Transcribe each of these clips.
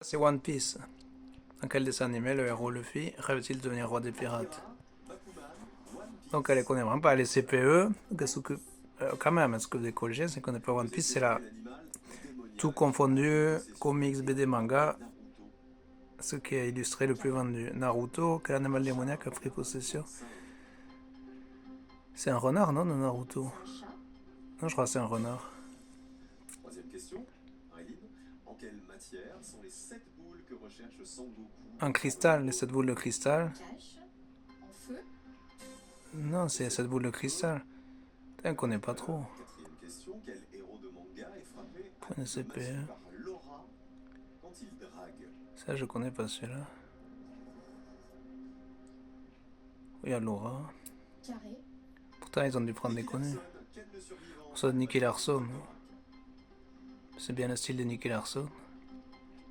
C'est One Piece. Dans quel dessin animé le héros Luffy rêve-t-il de devenir roi des pirates? Donc elle connaît vraiment pas les CPE. Quand même, ce que vous décollez, c'est qu'on n'est pas One Piece, c'est là. Tout confondu, comics, BD, manga. Ce qui a illustré le plus vendu. Naruto, quel animal démoniaque a pris possession? C'est un renard, non, Naruto? Non, je crois que c'est un renard. Troisième question, Aileen. En quelle matière sont les 7 boules que recherche Sangoku? Un cristal, les 7 boules de cristal. Cache, en feu. Non, c'est 7 boules de cristal. Putain, on connaît pas trop. Quatrième question, quel héros de manga est frappé à Point de diplomatie CPE. par Laura quand il drague? Ça, je connais pas celui-là. Oui, il y a Laura. Carré. Pourtant, ils ont dû prendre des Nicky connus. Larson, quel de survivants Ça, n'a Nicky pas Larson. été C'est bien le style de Nicky Larson.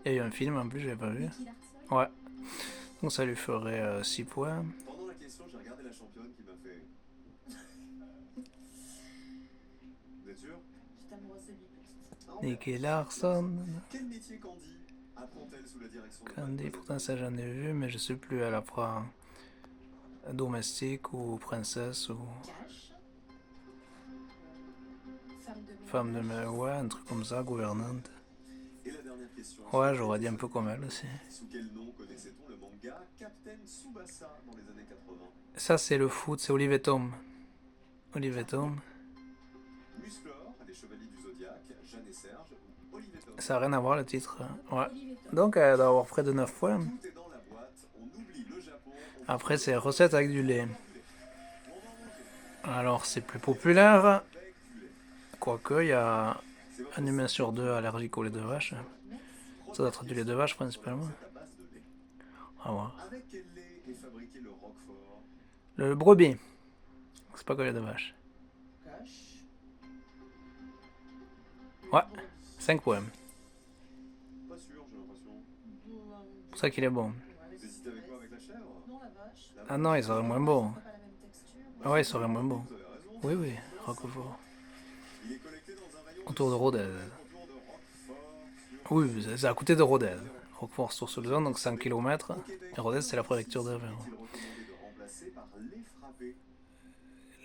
Il y a eu un film en plus, j'avais pas vu. Nicky Larson. Ouais. Donc ça lui ferait 6 points. Pendant la question, j'ai regardé la championne qui m'a fait. Vous êtes sûr? J'étais amoureuse de lui, petite. Non, Nicky mais- Larson. Quel métier Candy apprend-elle sous la direction de Candy, Mademoiselle pourtant ça j'en ai vu, mais je sais plus, elle apprend domestique ou princesse ou Cache. Femme de ménage. femme de ménage. Ouais, un truc comme ça, gouvernante. Et la dernière question. Ouais, j'aurais dit un peu comme elle aussi. Sous quel nom connaissait-on le manga Captain Tsubasa dans les années 80? Ça c'est le foot, c'est Olivier Tom. Olivier Tom. Musclor, les Chevaliers du Zodiaque, Jeanne et Serge ou Olivier Tom? Ça n'a rien à voir le titre. Ouais. Olivier Tom. Donc elle doit avoir près de 9 points. Tout est dans la boîte, on oublie le Japon. Après c'est recette avec du lait. On va manger Alors c'est plus populaire. avec du lait. Quoique, il y a C'est votre un humain sur deux allergique au lait de vache. Ça doit être du lait de vache principalement. recette à base de lait. Ah ouais. Avec quel lait est fabriqué le Roquefort? Le brebis. C'est pas que le lait de vache. Cache. Ouais. 5 points. Pas sûr, j'ai l'impression. C'est pour ça qu'il est bon. Vous hésitez avec quoi? Avec la chèvre? Non, la vache. La Ah non, il serait moins bon. C'est pas la même texture. Ah ouais, il serait moins bon. Vous avez raison. Oui, oui, Roquefort. Il est collecté dans un rayon Autour de Rodez. autour de Roquefort sur Oui, c'est à côté de Rodez. Roquefort sur Soulzon, donc 100 km. Au Québec. Et Rodez, c'est la préfecture de Est-il Aveyron. recommandé de remplacer par lait frappé?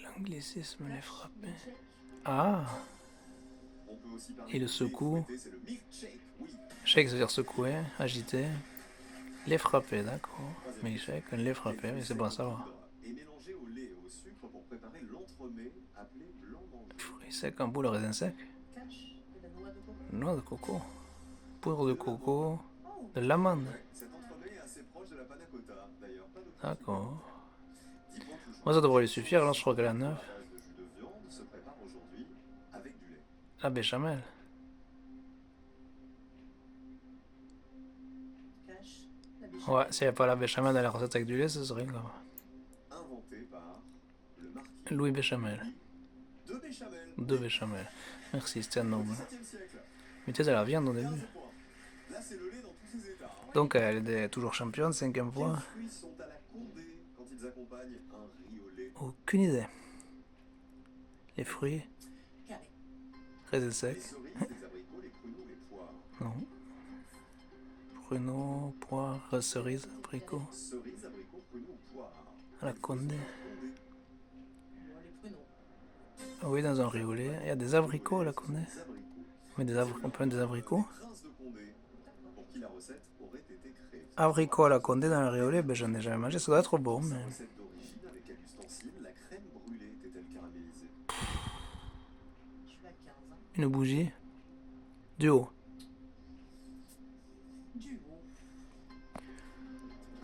L'anglicisme les frappé. Milkshake. Ah, On peut aussi parler et le de lait secoue. fouetté, c'est le milkshake, oui. Shake, ça veut dire secouer, agiter. Les frapper, d'accord. Milkshake, un lait frappé, mais c'est bon à savoir. Et mélangé au lait et au sucre pour préparer l'entremets appelé blanc manger. Fruits secs en boule, raisin sec. Cache. De la noix de coco. Noix de coco. Poudre de coco. Oh. De l'amande. Ouais, cet entremets est assez proche de la panna cotta. D'ailleurs, pas de D'accord. 10 points toujours. Moi, ça devrait lui suffire, là, je crois qu'elle a 9. La base de jus de viande se prépare aujourd'hui avec du lait. La béchamel. Cache. La biche. Ouais, s'il n'y avait pas la béchamel dans la recette avec du lait, ce serait grave. Inventé par le marquis Louis Béchamel. de Béchamel. Deux béchamel. Merci, c'était un Au noble. XVIIe siècle. Mettez de la viande au 15 début. points. Là, c'est le lait dans tous ses états. Donc, elle est toujours championne, 5e Quels fois. fruits sont à la condé quand ils accompagnent un riz au lait? Aucune idée. Les fruits, Carré. raisin Les sec. cerises, les abricots, les pruneaux, les poires. Non. Pruneaux, poires, cerises, abricots. Cerises, abricots, pruneaux, poires. À la condé. Bon, les pruneaux. Ah oui, dans un riz au lait. Il y a des abricots à la condé. Des abricots. Mais on peut mettre des abricots. Les princes de Condé, pour qui la recette aurait été créée. Abricots à la condé dans le riz au lait, ben j'en ai jamais mangé. Ça doit être bon, mais. Sa recette d'origine, avec quel ustensile la crème brûlée était-elle caramélisée? Je suis à 15. Hein. Une bougie. Du haut. Du haut.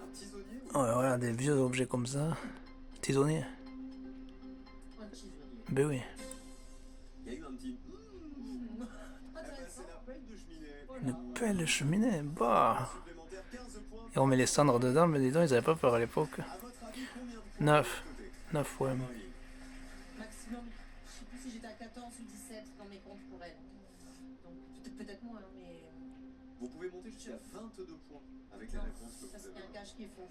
Un tisonnier ou Ouais, voilà, des vieux objets comme ça. Tisonnier. Un tisonnier. Ben oui. il y a eu un petit. Eh ben, Intéressant. c'est la pelle de cheminée. Une pelle de cheminée. Bah. Supplémentaire, 15 points. Et on met les cendres dedans, mais dis donc, ils avaient pas peur à l'époque. À votre avis, combien de points 9. de côté? 9 fois. Marie. Maximum. Je sais plus si j'étais à 14 ou 17 dans mes comptes pour elle. Donc peut-être moins, hein, mais. Vous pouvez monter jusqu'à 22 points avec les Non, réponses que ça vous c'est avez. un cache qui est faux.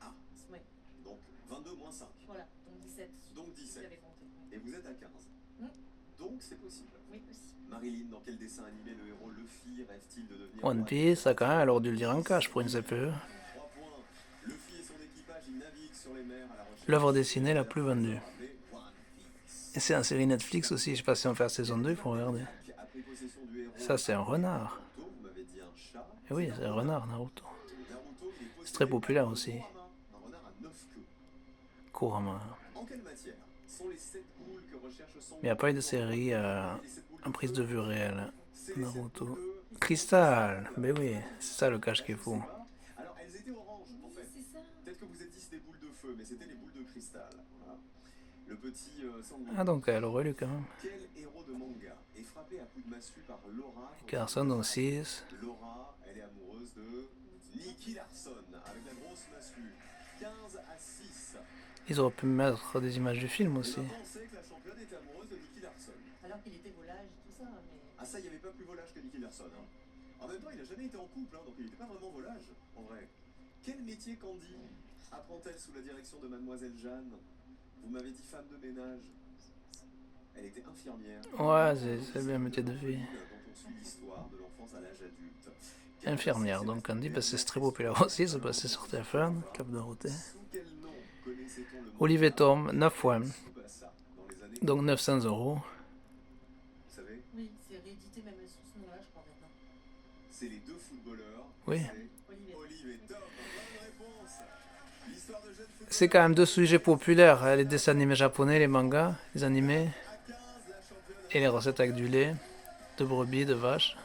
Ah, Oui, donc 22 moins 5. voilà, donc 17. Donc 17. J'avais compté. Et vous êtes à 15. Hmm. Donc c'est possible. Oui, aussi. Marilyn, dans quel dessin animé le héros Luffy rêve-t-il de devenir One roi Piece, ça des quand même, elle aurait dû le dire en cash pour une CPE. 3 points. Luffy et son équipage, ils naviguent sur les mers à la recherche L'œuvre du dessinée la plus vendue. appelé One Piece. Et c'est en série Netflix aussi, je sais pas si on fait la saison 2, il faut regarder. A pris possession du héros. Ça, c'est un renard. Naruto, vous m'avez dit un chat. Et oui, c'est un renard, Naruto. Naruto qui est C'est très possédé populaire par aussi. un renard à 9 queues. Kurama. En quelle matière sont les 7 boules que recherche Son Mais il n'y a pas eu de série en prise de vue réelle. Naruto. Cristal, ben oui, c'est ça le cache qui est fou. Alors elles étaient oranges en Oui, fait. c'est ça. Peut-être que vous êtes dit c'était des boules de feu, mais c'était les boules de cristal. Voilà. Le petit Sangoku. Ah donc elle aurait lu quand même. Quel héros de manga est frappé à coups de massue par Laura quand Carson dans 6. Laura, elle est amoureuse de Nicky Larson avec la grosse massue. 15 à 6. Ils auraient pu mettre des images du film aussi. On pensait que la championne était amoureuse de Nicky Larson. Alors qu'il était volage et tout ça, mais... Ah ça, il n'y avait pas plus volage que Nicky Larson. Hein. En même temps, il n'a jamais été en couple, hein, donc il n'était pas vraiment volage, en vrai. Quel métier Candy apprend-elle sous la direction de Mademoiselle Jeanne? Vous m'avez dit femme de ménage. Elle était infirmière. Ouais, c'est bien un métier de vie. Dont on suit l'histoire de l'enfance à l'âge adulte. Infirmière, donc Candy, parce que c'est très populaire aussi, c'est passé sur TF1, Cap Dorothée. Sous quel nom connaissait-on le mot Olivier Tom, 9 fois, Tsubasa dans les années... donc 900 €. Vous savez, Oui, c'est réédité même sous ce nom-là, je crois, maintenant. c'est les deux footballeurs. Oui. C'est Olivier. Olive et Tom. Bonne réponse. L'histoire de jeunes footballeurs C'est quand même deux sujets populaires, les dessins animés japonais, les mangas, les animés, à 15, la championne et les recettes avec du lait, de brebis, de vache,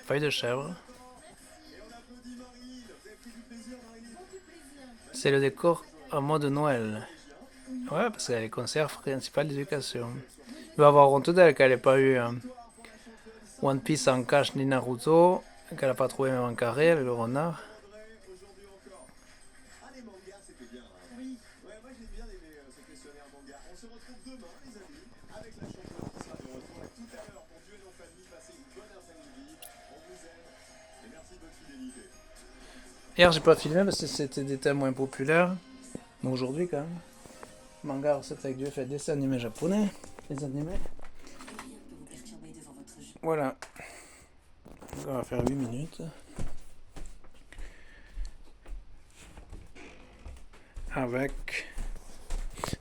feuilles de chèvre. Et on applaudit Marilyn. Vous avez pris du plaisir, Marilyn? Beaucoup de plaisir. C'est le décor en mode Noël. Ouais, parce qu'elle est conseillère principale d'éducation. Il va avoir honte d'elle qu'elle n'ait pas eu One Piece en cash ni Naruto, qu'elle n'a pas trouvé même en carré avec le renard. Aujourd'hui encore. Ah, les mangas, c'était bien. Hein. Oui. Ouais, moi j'ai bien aimé ce questionnaire manga. On se retrouve demain, les amis, avec la championne qui sera de retour. Et tout à l'heure, pour Duel en famille, passez une bonne après-midi. On vous aime. Et merci de votre fidélité. Hier, j'ai pas filmé parce que c'était des thèmes moins populaires. Mais aujourd'hui, quand même. Manga, recette avec du fait, dessin animé japonais. Les animés. Voilà. Donc, on va faire 8 minutes. Avec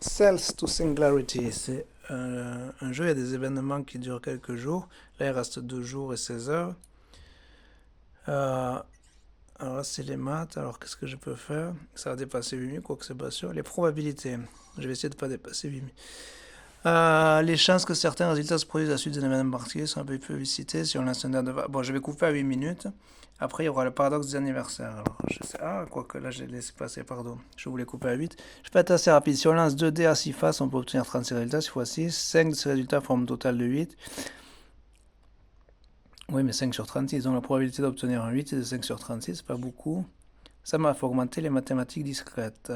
Cells to Singularity. C'est un jeu, il y a des événements qui durent quelques jours. Là, il reste 2 jours et 16 heures. Alors là, c'est les maths. Alors, qu'est-ce que je peux faire? Ça va dépasser 8000, quoi que c'est pas sûr. Les probabilités. Je vais essayer de ne pas dépasser 8000. Les chances que certains résultats se produisent à la suite d'un événement particulier sont un peu publicités si on lance un date de... Bon, je vais couper à 8 minutes. Après, il y aura le paradoxe des anniversaires. Alors, je sais... Ah, quoique là, j'ai laissé passer, pardon. Je voulais couper à 8. Je peux être assez rapide. Si on lance 2 dés à 6 faces, on peut obtenir 36 résultats, 6 fois 6. 5 de ces résultats forment un total de 8. Oui, mais 5 sur 36. Donc la probabilité d'obtenir un 8 est de 5 sur 36, c'est pas beaucoup. Ça m'a fait augmenter les mathématiques discrètes.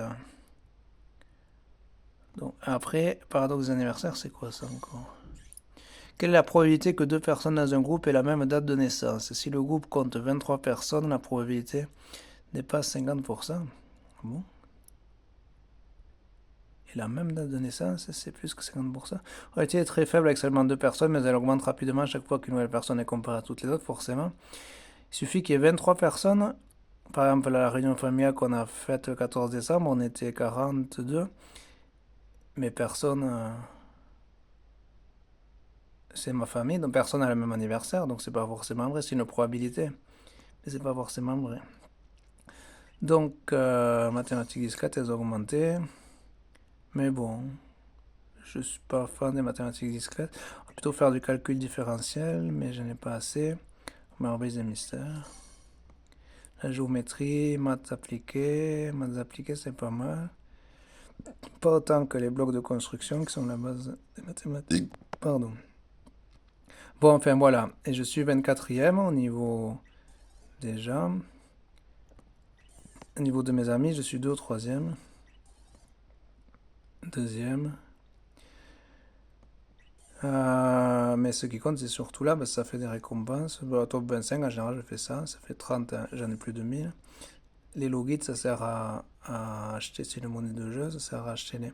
Donc après, paradoxe des anniversaires, c'est quoi ça encore? Quelle est la probabilité que 2 personnes dans un groupe aient la même date de naissance? Si le groupe compte 23 personnes, la probabilité dépasse 50%. Bon. Et la même date de naissance, c'est plus que 50%. La probabilité est très faible avec seulement 2 personnes, mais elle augmente rapidement à chaque fois qu'une nouvelle personne est comparée à toutes les autres, forcément. Il suffit qu'il y ait 23 personnes. Par exemple, à la réunion familiale qu'on a faite le 14 décembre, on était 42. Mais personne... c'est ma famille, donc personne n'a le même anniversaire, donc c'est pas forcément vrai, c'est une probabilité. Mais c'est pas forcément vrai. Donc, mathématiques discrètes, elles ont augmenté. Mais bon, je suis pas fan des mathématiques discrètes. On va plutôt faire du calcul différentiel, mais je n'ai pas assez. Merveille des mystères. La géométrie, maths appliquées. Maths appliquées, c'est pas mal. Pas autant que les blocs de construction qui sont la base des mathématiques. Pardon. Bon, enfin voilà. Et je suis 24e au niveau déjà. Au niveau de mes amis, je suis 2 au 3e. 2e. Mais ce qui compte, c'est surtout là, ça fait des récompenses. Top 25, en général, je fais ça. Ça fait 30, j'en ai plus de 1000. Les logits, ça sert à acheter, c'est une monnaie de jeu, ça sert à acheter les...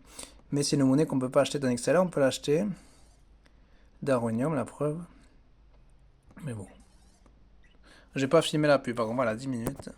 Mais c'est une monnaie qu'on ne peut pas acheter dans Excel, on peut l'acheter Darwinium, la preuve. Mais bon. J'ai pas filmé la pub, par contre, voilà, 10 minutes.